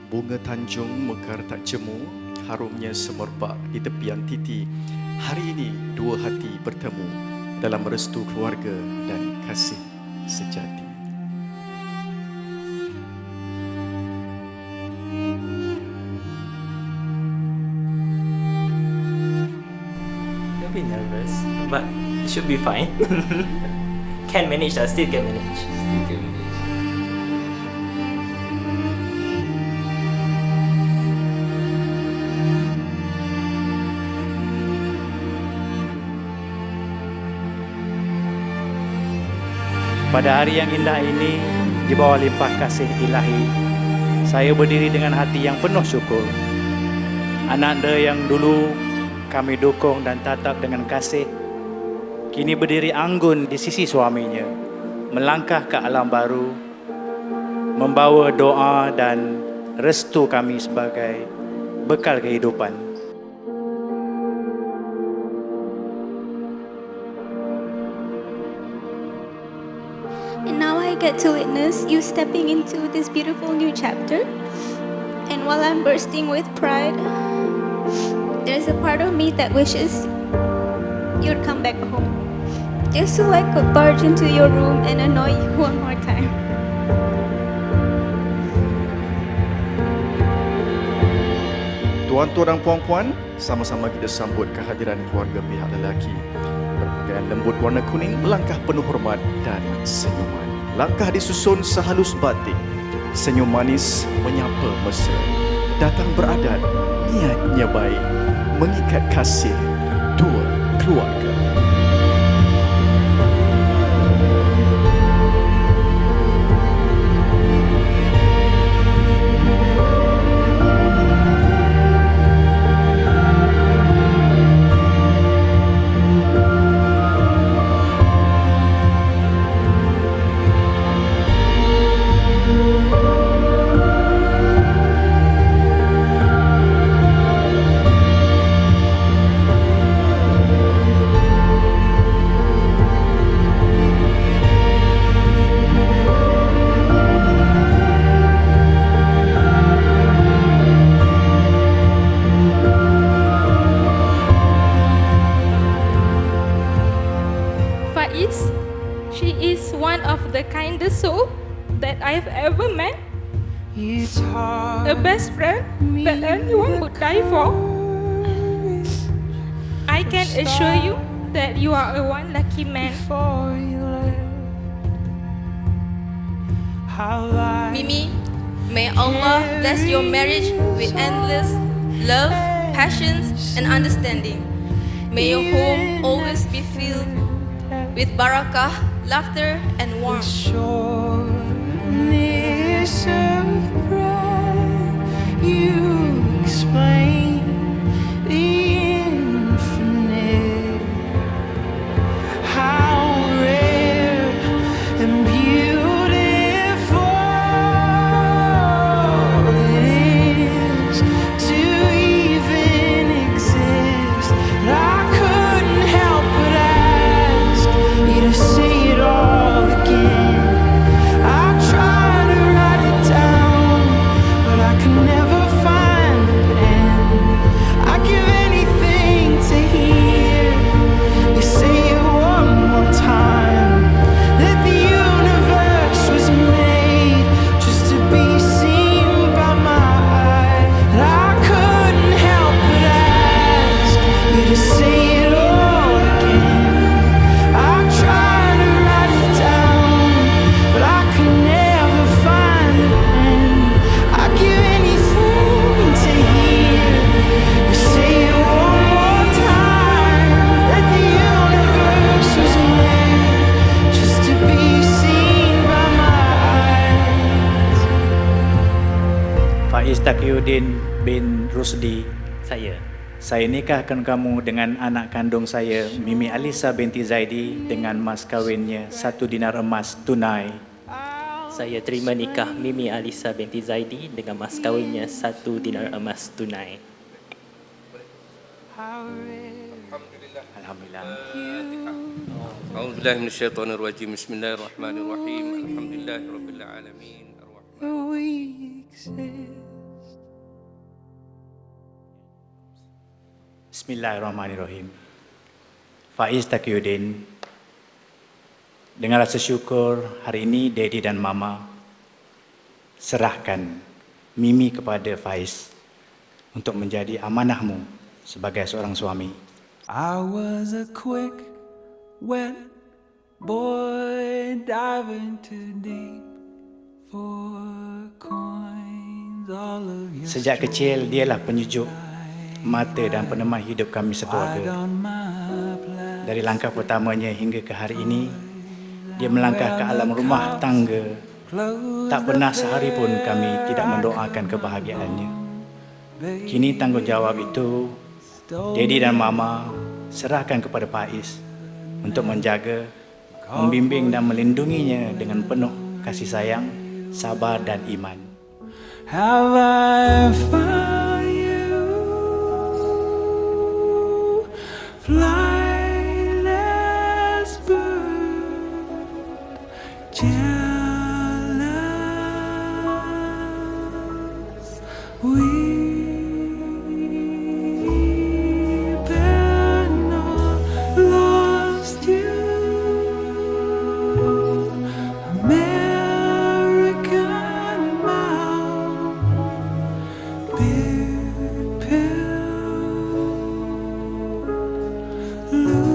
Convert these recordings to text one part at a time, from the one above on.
Bunga Tanjung mekar tak jemu, harumnya semerbak di tepian titi. Hari ini dua hati bertemu dalam restu keluarga dan kasih sejati. Don't be nervous, but it should be fine. Can manage, still can manage. Pada hari yang indah ini, di bawah limpah kasih ilahi, saya berdiri dengan hati yang penuh syukur. Ananda yang dulu kami dukung dan tatap dengan kasih, kini berdiri anggun di sisi suaminya, melangkah ke alam baru, membawa doa dan restu kami sebagai bekal kehidupan. And now I get to witness you stepping into this beautiful new chapter. And while I'm bursting with pride, there's a part of me that wishes you'd come back home, just so I could barge into your room and annoy you one more time. Tuan-tuan dan puan-puan, sama-sama kita sambut kehadiran keluarga pihak lelaki. Berpakaian lembut warna kuning, melangkah penuh hormat dan senyuman. Langkah disusun sehalus batik, senyum manis menyapa mesra. Datang beradat, niatnya baik, mengikat kasih dua keluarga. Faiz, she is one of the kindest soul that I've ever met. A best friend that anyone would die for. I can assure you that you are a one lucky man. Mimi, may Allah bless your marriage with endless love, passions, and understanding. May your home always be filled with barakah, laughter, and warmth. You explain the infinite, how rare and beautiful it is to even exist. I couldn't help but ask you to say it all again. I tried to write it down, but I could never find the pen. I'd give anything to hear you say it one more time. That the universe was made just to be seen by my eyes. I couldn't help but ask you to say it all again. I tried to write it down, but I could never find the pen. I'd give anything to hear you say it one more time. That the universe was made just to be seen by my eyes. Faiz Taqiyuddin bin Rusdi, Saya. saya nikahkan kamu dengan anak kandung saya, Mimi Alisa binti Zaidi, dengan mas kawinnya 1 dinar emas tunai. Saya terima nikah Mimi Alisa binti Zaidi dengan mas kawinnya 1 dinar emas tunai. Alhamdulillah. أعوذ بالله من الشيطان الرجيم بسم الله الرحمن الرحيم الحمد لله رب العالمين الرحمن We exist. Bismillahirrahmanirrahim. Faiz Taqiyuddin, dengan rasa syukur hari ini Daddy dan Mama serahkan Mimi kepada Faiz untuk menjadi amanahmu sebagai seorang suami. I was a quick, wet boy diving too deep for coins. All of your Sejak kecil dialah penyejuk mata dan peneman hidup kami sekeluarga. Dari langkah pertamanya hingga ke hari ini, dia melangkah ke alam rumah tangga. Tak pernah sehari pun kami tidak mendoakan kebahagiaannya. Kini tanggungjawab itu Daddy dan Mama serahkan kepada Faiz untuk menjaga, membimbing dan melindunginya dengan penuh kasih sayang, sabar dan iman. have I found you, flightless bird, jealous, weeping, lost you, American mouth, big pill, looming.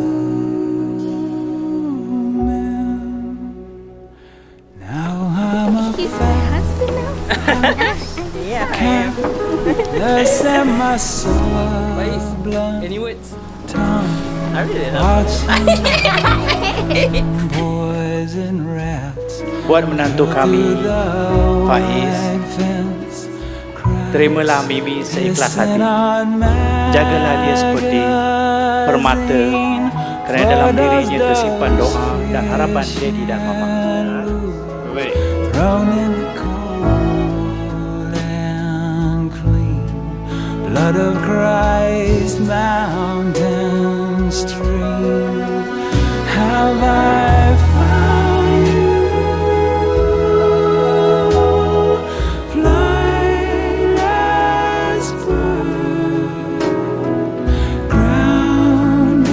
Now I'm a He's my husband now. Let's set my soul blunt Any words? tongue. I really love Watching boys and rats Buat menantu kami, Faiz, fence. terimalah Mimi seikhlas hati. Jagalah dia seperti permata, kerana dalam dirinya tersimpan doa dan harapan Daddy dan Mama. Thrown in the cold and clean blood of Christ, mountain stream. Have I found you, flightless bird, grounded,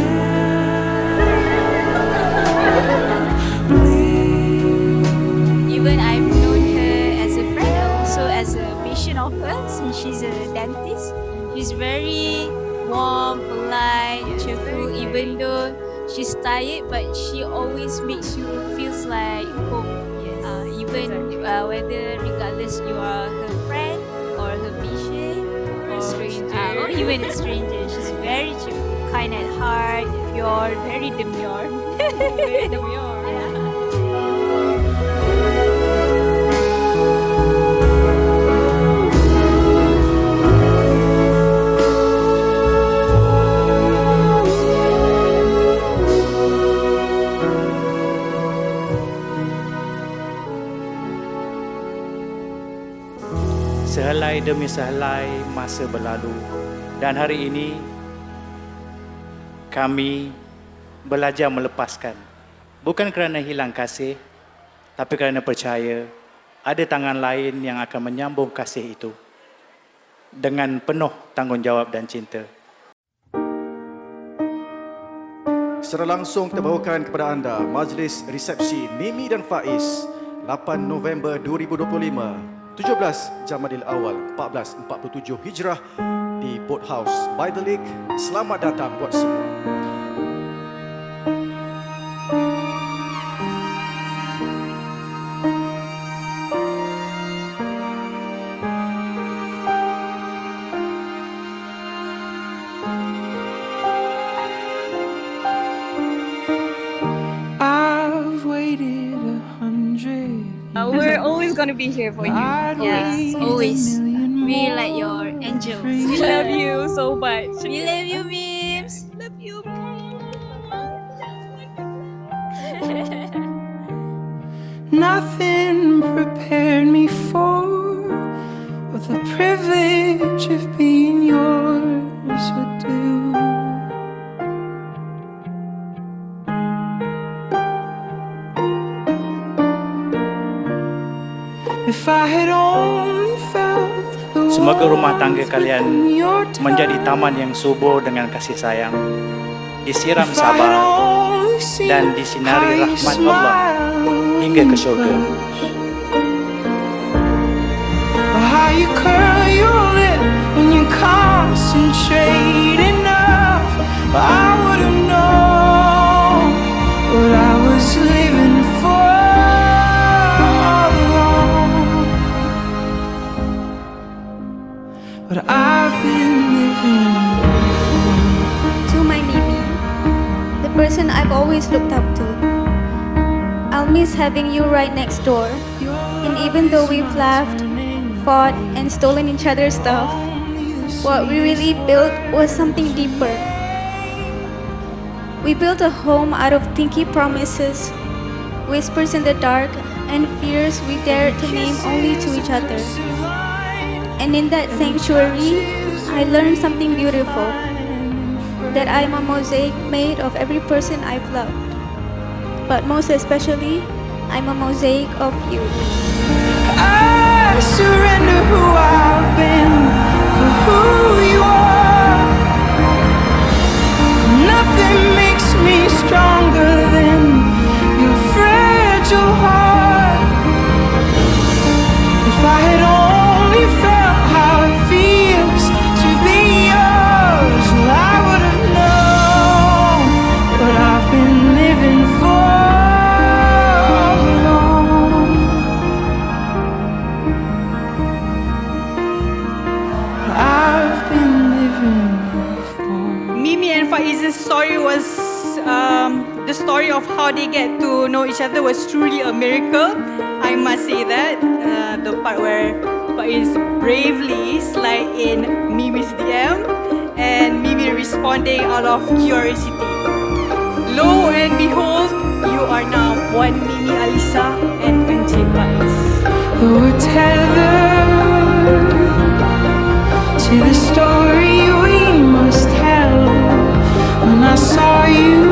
Even I've known her as a friend and also as a patient of hers, and she's a dentist. She's very warm, polite, cheerful, even though she's tired, but she always makes you feels like home. Even whether regardless you are her friend or her patient or even a stranger, she's very cheerful, kind at heart, pure, very demure. Very demure. Yeah. Sehelai demi sehelai masa berlalu, dan hari ini kami belajar melepaskan, bukan kerana hilang kasih, tapi kerana percaya ada tangan lain yang akan menyambung kasih itu dengan penuh tanggungjawab dan cinta. Secara langsung kita bawakan kepada anda majlis resepsi Mimi dan Faiz 8 November 2025, 17 Jamadil Awal 1447 Hijrah di Boathouse by the Lake. Selamat datang buat semua. I've waited 100. We're always gonna be here for you. Yes, always. We like your angels. We love you so much. We love you, Mims. Love you. Nothing prepared me for what the privilege of being yours would do. If I had only felt the Semoga rumah tangga kalian menjadi taman yang subur dengan kasih sayang, disiram sabar dan disinari rahmat Allah hingga ke syurga. How you curl your lip when you concentrate enough, I would've known what I was living for all along. But I've been living for. To my Mimi, the person I've always looked up to. I'll miss having you right next door. And even though we've laughed, fought, and stolen each other's stuff, what we really built was something deeper. We built a home out of pinky promises, whispers in the dark, and fears we dared to name only to each other. And in that sanctuary, I learned something beautiful, that I'm a mosaic made of every person I've loved. But most especially, I'm a mosaic of you. I surrender who I've been for who you are. Nothing makes me stronger than your fragile heart. If I had only felt how it feels to be yours, well, I would have known what I've been living for all along. I've been living for. Mimi and Faiz's story was the story of how they get to know each other was truly a miracle. I must say that. The part where Faiz bravely slide in Mimi's DM and Mimi responding out of curiosity. Lo and behold, you are now one Mimi Alisa and Encik Faiz. We're tethered to the story we must tell. When I saw you